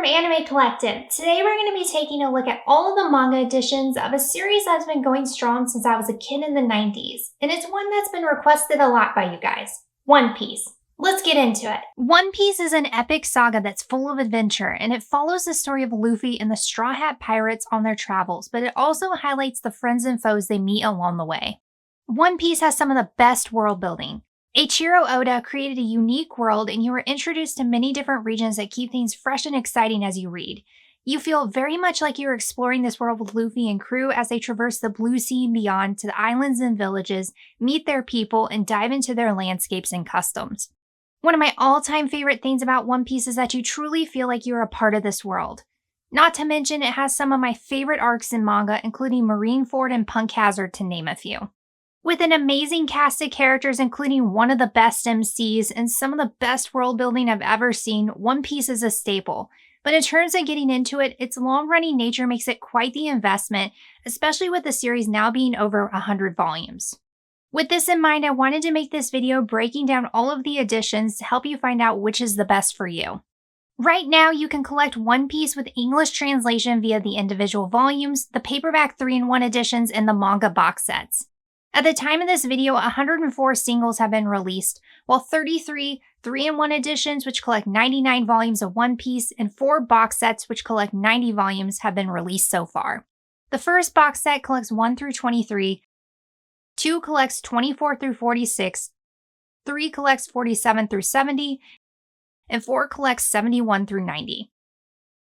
Anime Collective. Today we're going to be taking a look at all of the manga editions of a series that's been going strong since I was a kid in the 90s, and it's one that's been requested a lot by you guys. One Piece. Let's get into it. One Piece is an epic saga that's full of adventure, and it follows the story of Luffy and the Straw Hat Pirates on their travels, but it also highlights the friends and foes they meet along the way. One Piece has some of the best world building. Eiichiro Oda created a unique world, and you are introduced to many different regions that keep things fresh and exciting as you read. You feel very much like you're exploring this world with Luffy and crew as they traverse the blue sea and beyond to the islands and villages, meet their people, and dive into their landscapes and customs. One of my all-time favorite things about One Piece is that you truly feel like you're a part of this world. Not to mention, it has some of my favorite arcs in manga, including Marineford and Punk Hazard, to name a few. With an amazing cast of characters, including one of the best MCs and some of the best world building I've ever seen, One Piece is a staple. But in terms of getting into it, its long-running nature makes it quite the investment, especially with the series now being over 100 volumes. With this in mind, I wanted to make this video breaking down all of the editions to help you find out which is the best for you. Right now, you can collect One Piece with English translation via the individual volumes, the paperback 3-in-1 editions, and the manga box sets. At the time of this video, 104 singles have been released, while 33 3-in-1 editions, which collect 99 volumes of One Piece, and 4 box sets, which collect 90 volumes, have been released so far. The first box set collects 1 through 23, 2 collects 24 through 46, 3 collects 47 through 70, and 4 collects 71 through 90.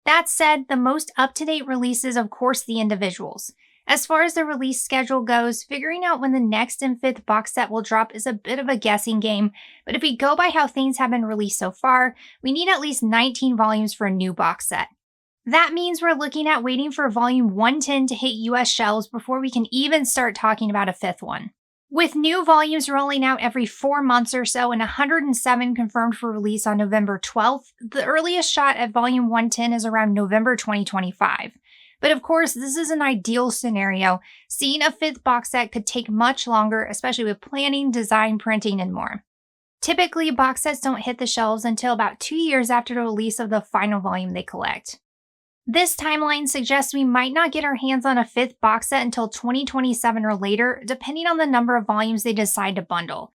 That said, the most up-to-date release is, of course, the individuals. As far as the release schedule goes, figuring out when the next and 5th box set will drop is a bit of a guessing game, but if we go by how things have been released so far, we need at least 19 volumes for a new box set. That means we're looking at waiting for volume 110 to hit US shelves before we can even start talking about a 5th one. With new volumes rolling out every 4 months or so and 107 confirmed for release on November 12th, the earliest shot at volume 110 is around November 2025. But of course, this is an ideal scenario. Seeing a 5th box set could take much longer, especially with planning, design, printing, and more. Typically, box sets don't hit the shelves until about 2 years after the release of the final volume they collect. This timeline suggests we might not get our hands on a 5th box set until 2027 or later, depending on the number of volumes they decide to bundle.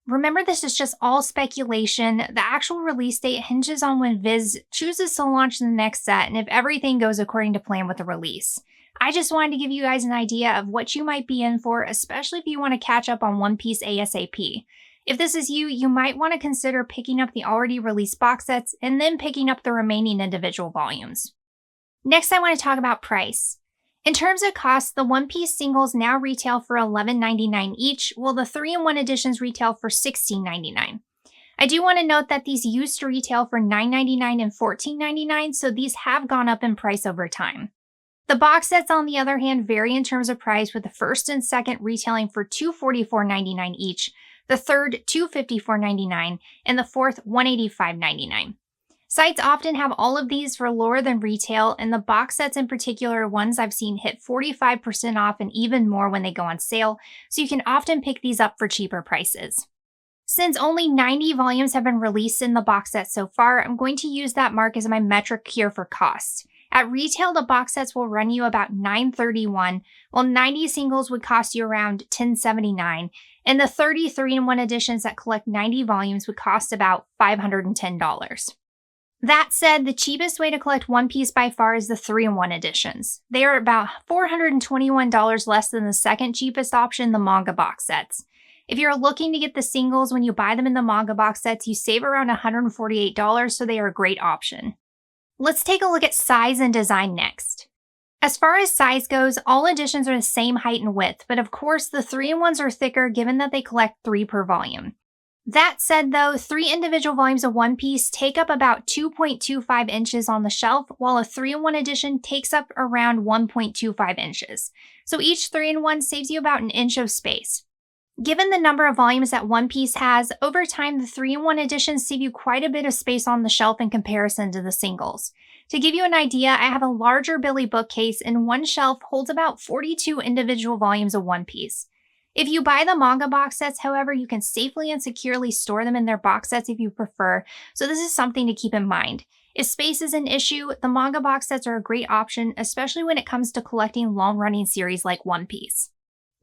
Remember, this is just all speculation. The actual release date hinges on when Viz chooses to launch the next set and if everything goes according to plan with the release. I just wanted to give you guys an idea of what you might be in for, especially if you want to catch up on One Piece ASAP. If this is you, you might want to consider picking up the already released box sets and then picking up the remaining individual volumes. Next, I want to talk about price. In terms of cost, the One Piece singles now retail for $11.99 each, while the 3-in-1 editions retail for $16.99. I do want to note that these used to retail for $9.99 and $14.99, so these have gone up in price over time. The box sets, on the other hand, vary in terms of price, with the first and second retailing for $244.99 each, the third $254.99, and the fourth $185.99. Sites often have all of these for lower than retail, and the box sets in particular are ones I've seen hit 45% off and even more when they go on sale, so you can often pick these up for cheaper prices. Since only 90 volumes have been released in the box set so far, I'm going to use that mark as my metric here for cost. At retail, the box sets will run you about $9.31, while 90 singles would cost you around $10.79, and the 30 3-in-1 editions that collect 90 volumes would cost about $510. That said, the cheapest way to collect One Piece by far is the 3-in-1 editions. They are about $421 less than the second cheapest option, the manga box sets. If you're looking to get the singles when you buy them in the manga box sets, you save around $148, so they are a great option. Let's take a look at size and design next. As far as size goes, all editions are the same height and width, but of course the 3-in-1s are thicker given that they collect 3 per volume. That said though, 3 individual volumes of One Piece take up about 2.25 inches on the shelf, while a 3-in-1 edition takes up around 1.25 inches. So each 3-in-1 saves you about an inch of space. Given the number of volumes that One Piece has, over time the 3-in-1 editions save you quite a bit of space on the shelf in comparison to the singles. To give you an idea, I have a larger Billy bookcase and one shelf holds about 42 individual volumes of One Piece. If you buy the manga box sets, however, you can safely and securely store them in their box sets if you prefer, so this is something to keep in mind. If space is an issue, the manga box sets are a great option, especially when it comes to collecting long-running series like One Piece.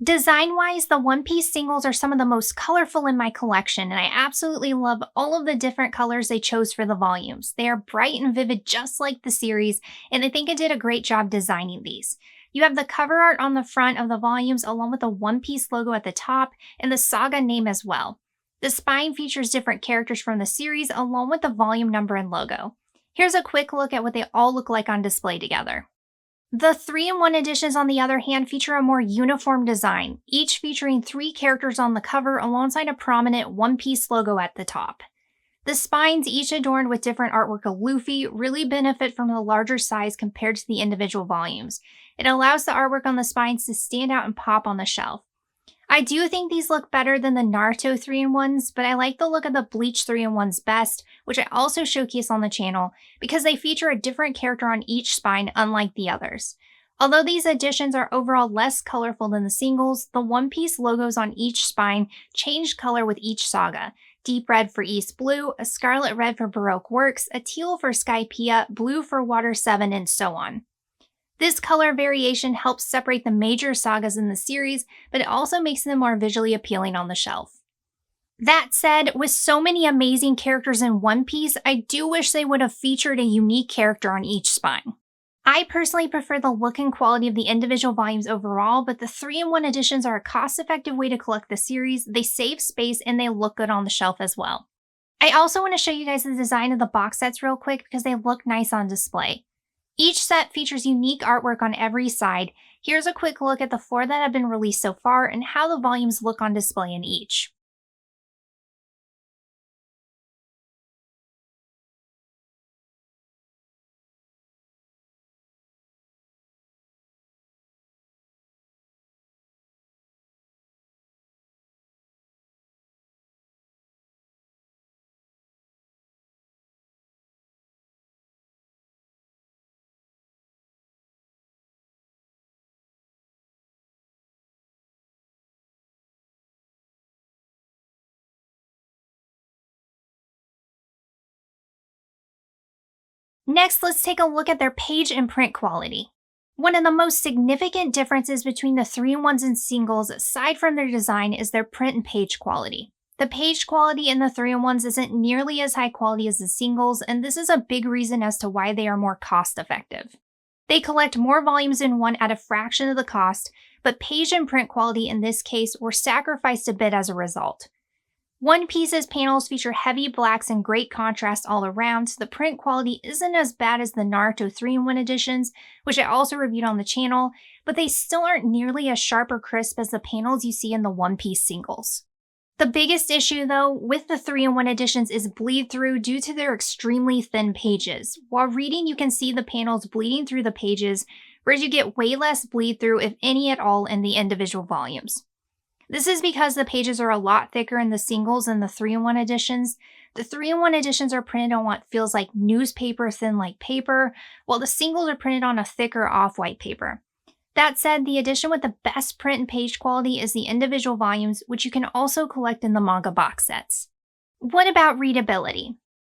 Design-wise, the One Piece singles are some of the most colorful in my collection, and I absolutely love all of the different colors they chose for the volumes. They are bright and vivid just like the series, and I think it did a great job designing these. You have the cover art on the front of the volumes along with the One Piece logo at the top and the saga name as well. The spine features different characters from the series along with the volume number and logo. Here's a quick look at what they all look like on display together. The 3-in-1 editions, on the other hand, feature a more uniform design, each featuring 3 characters on the cover alongside a prominent One Piece logo at the top. The spines, each adorned with different artwork of Luffy, really benefit from the larger size compared to the individual volumes. It allows the artwork on the spines to stand out and pop on the shelf. I do think these look better than the Naruto 3-in-1s, but I like the look of the Bleach 3-in-1s best, which I also showcase on the channel, because they feature a different character on each spine unlike the others. Although these editions are overall less colorful than the singles, the One Piece logos on each spine changed color with each saga. Deep red for East Blue, a scarlet red for Baroque Works, a teal for Skypiea, blue for Water 7, and so on. This color variation helps separate the major sagas in the series, but it also makes them more visually appealing on the shelf. That said, with so many amazing characters in One Piece, I do wish they would have featured a unique character on each spine. I personally prefer the look and quality of the individual volumes overall, but the 3-in-1 editions are a cost-effective way to collect the series, they save space, and they look good on the shelf as well. I also want to show you guys the design of the box sets real quick because they look nice on display. Each set features unique artwork on every side. Here's a quick look at the 4 that have been released so far and how the volumes look on display in each. Next, let's take a look at their page and print quality. One of the most significant differences between the 3-in-1s and singles, aside from their design, is their print and page quality. The page quality in the 3-in-1s isn't nearly as high quality as the singles, and this is a big reason as to why they are more cost-effective. They collect more volumes in one at a fraction of the cost, but page and print quality in this case were sacrificed a bit as a result. One Piece's panels feature heavy blacks and great contrast all around, so the print quality isn't as bad as the Naruto 3-in-1 editions, which I also reviewed on the channel, but they still aren't nearly as sharp or crisp as the panels you see in the One Piece singles. The biggest issue, though, with the 3-in-1 editions is bleed through due to their extremely thin pages. While reading, you can see the panels bleeding through the pages, whereas you get way less bleed through, if any at all, in the individual volumes. This is because the pages are a lot thicker in the singles than the 3-in-1 editions. The 3-in-1 editions are printed on what feels like newspaper thin like paper, while the singles are printed on a thicker off-white paper. That said, the edition with the best print and page quality is the individual volumes, which you can also collect in the manga box sets. What about readability?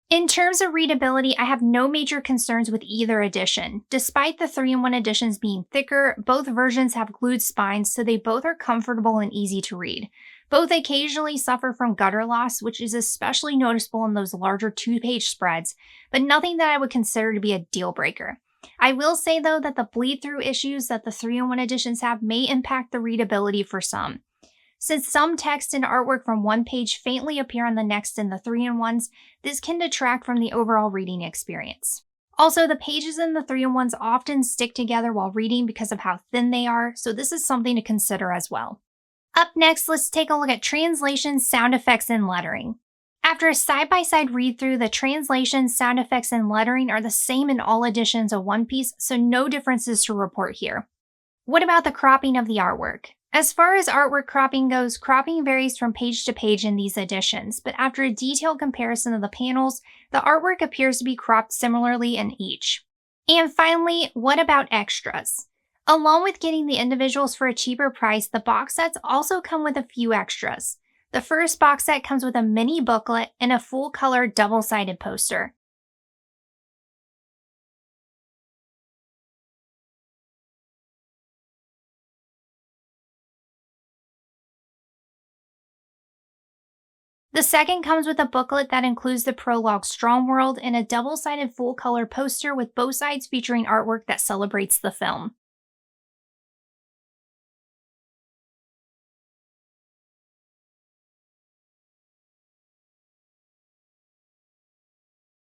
In terms of readability, I have no major concerns with either edition. Despite the 3-in-1 editions being thicker, both versions have glued spines, so they both are comfortable and easy to read. Both occasionally suffer from gutter loss, which is especially noticeable in those larger 2-page spreads, but nothing that I would consider to be a deal breaker. I will say, though, that the bleed-through issues that the 3-in-1 editions have may impact the readability for some. Since some text and artwork from one page faintly appear on the next in the 3-in-1s, this can detract from the overall reading experience. Also, the pages in the 3-in-1s often stick together while reading because of how thin they are, so this is something to consider as well. Up next, let's take a look at translation, sound effects, and lettering. After a side-by-side read-through, the translation, sound effects, and lettering are the same in all editions of One Piece, so no differences to report here. What about the cropping of the artwork? As far as artwork cropping goes, cropping varies from page to page in these editions, but after a detailed comparison of the panels, the artwork appears to be cropped similarly in each. And finally, what about extras? Along with getting the individuals for a cheaper price, the box sets also come with a few extras. The first box set comes with a mini booklet and a full-color double-sided poster. The second comes with a booklet that includes the prologue Strong World and a double-sided full-color poster with both sides featuring artwork that celebrates the film.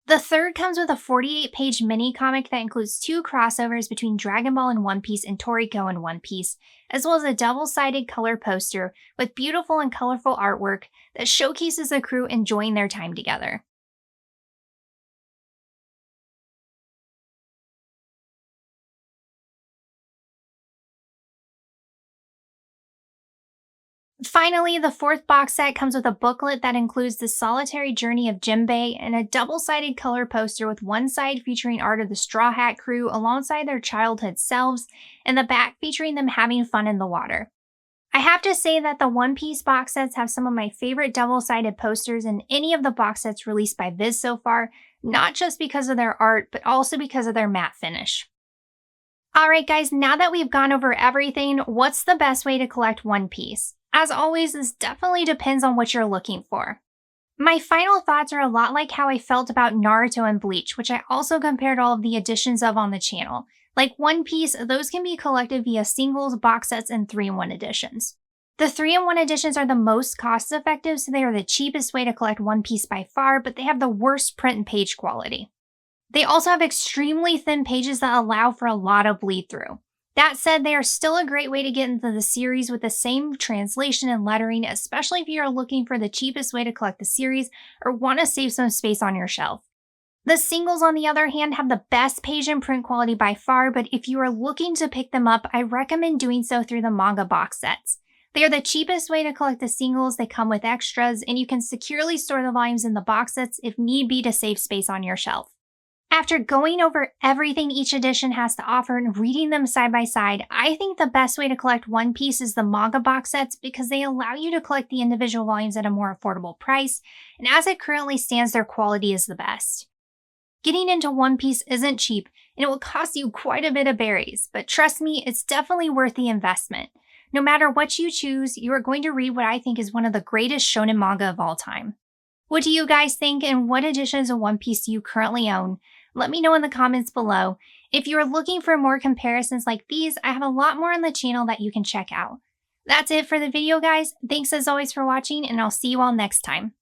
The third comes with a 48-page mini-comic that includes 2 crossovers between Dragon Ball in One Piece and Toriko in One Piece, as well as a double-sided color poster with beautiful and colorful artwork that showcases the crew enjoying their time together. Finally, the fourth box set comes with a booklet that includes the solitary journey of Jinbei and a double-sided color poster with one side featuring art of the Straw Hat crew alongside their childhood selves, and the back featuring them having fun in the water. I have to say that the One Piece box sets have some of my favorite double-sided posters in any of the box sets released by Viz so far, not just because of their art, but also because of their matte finish. Alright guys, now that we've gone over everything, what's the best way to collect One Piece? As always, this definitely depends on what you're looking for. My final thoughts are a lot like how I felt about Naruto and Bleach, which I also compared all of the editions of on the channel. Like One Piece, those can be collected via singles, box sets, and 3-in-1 editions. The 3-in-1 editions are the most cost effective, so they are the cheapest way to collect One Piece by far, but they have the worst print and page quality. They also have extremely thin pages that allow for a lot of bleed through. That said, they are still a great way to get into the series with the same translation and lettering, especially if you are looking for the cheapest way to collect the series or want to save some space on your shelf. The singles, on the other hand, have the best page and print quality by far, but if you are looking to pick them up, I recommend doing so through the Manga box sets. They are the cheapest way to collect the singles, they come with extras, and you can securely store the volumes in the box sets if need be to save space on your shelf. After going over everything each edition has to offer and reading them side by side, I think the best way to collect One Piece is the Manga box sets because they allow you to collect the individual volumes at a more affordable price, and as it currently stands, their quality is the best. Getting into One Piece isn't cheap, and it will cost you quite a bit of berries, but trust me, it's definitely worth the investment. No matter what you choose, you are going to read what I think is one of the greatest shonen manga of all time. What do you guys think, and what editions of One Piece do you currently own? Let me know in the comments below. If you are looking for more comparisons like these, I have a lot more on the channel that you can check out. That's it for the video, guys. Thanks as always for watching, and I'll see you all next time.